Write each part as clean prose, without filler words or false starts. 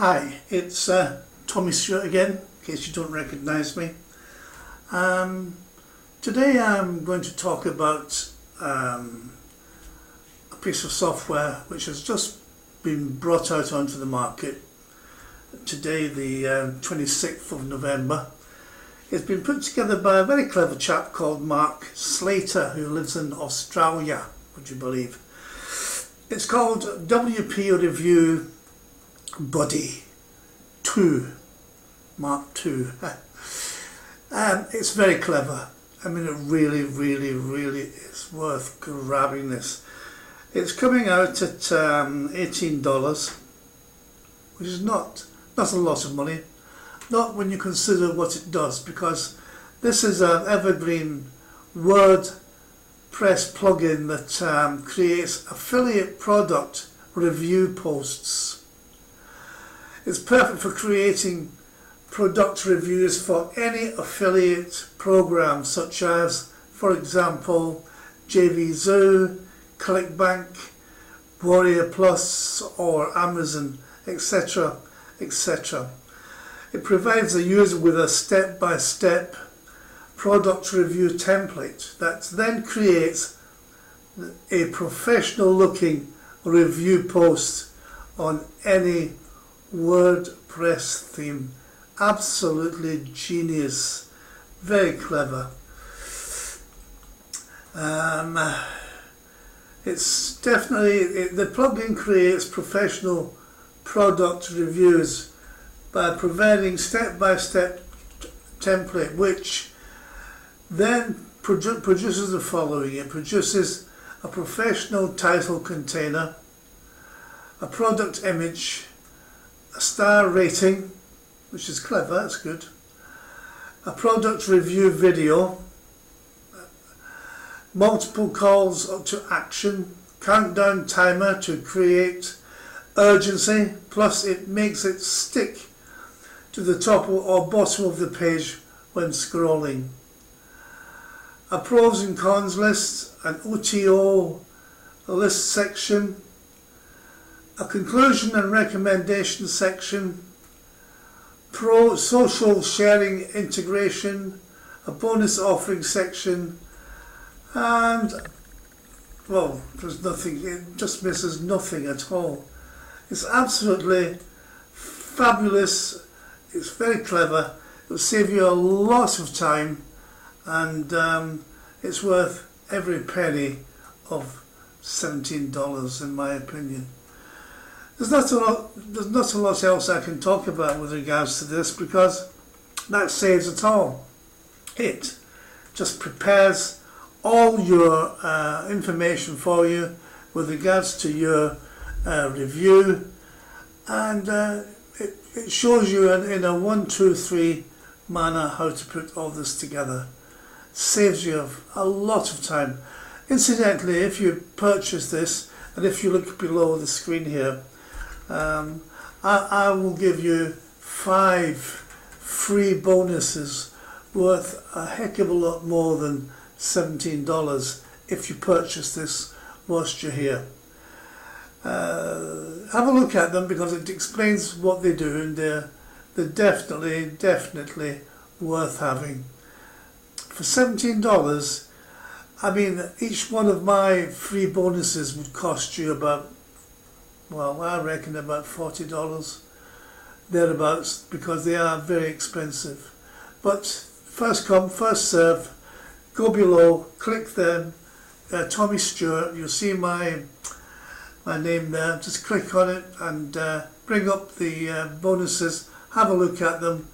Hi, it's Tommy Stewart again, in case you don't recognise me. Today I'm going to talk about a piece of software which has just been brought out onto the market today, the 26th of November. It's been put together by a very clever chap called Mark Slater, who lives in Australia, would you believe. It's called WP Review Buddy 2, Mark 2. It's very clever. I mean, it really is worth grabbing this. It's coming out at $18, which is not a lot of money, not when you consider what it does, because this is an evergreen WordPress plugin that creates affiliate product review posts. It's perfect for creating product reviews for any affiliate program, such as, for example, JVZoo, ClickBank, Warrior Plus, or Amazon, etc., etc. It provides the user with a step-by-step product review template that then creates a professional-looking review post on any WordPress theme. Absolutely genius, very clever. It's definitely, the plugin creates professional product reviews by providing step-by-step template, which then produces the following. It produces a professional title container, a product image, a star rating, which is clever, that's good, a product review video, multiple calls to action, countdown timer to create urgency, plus it makes it stick to the top or bottom of the page when scrolling. A pros and cons list, an OTO list section, a conclusion and recommendation section, pro social sharing integration, a bonus offering section, and well, there's nothing, it just misses nothing at all. It's absolutely fabulous, it's very clever, it will save you a lot of time, and it's worth every penny of $17 in my opinion. There's not a lot else I can talk about with regards to this, because that saves it all. It just prepares all your information for you with regards to your review, and it shows you in a 1, 2, 3 manner how to put all this together. Saves you a lot of time. Incidentally, if you purchase this, and if you look below the screen here, I will give you 5 free bonuses worth a heck of a lot more than $17 if you purchase this whilst you're here. Have a look at them, because it explains what they do, and they're definitely worth having. For $17, I mean, each one of my free bonuses would cost you about, well, I reckon about $40 thereabouts, because they are very expensive. But first come, first serve. Go below, click them, Tommy Stewart, you'll see my name there. Just click on it and bring up the bonuses, have a look at them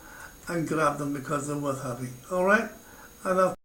and grab them, because they're worth having. Alright, and I'll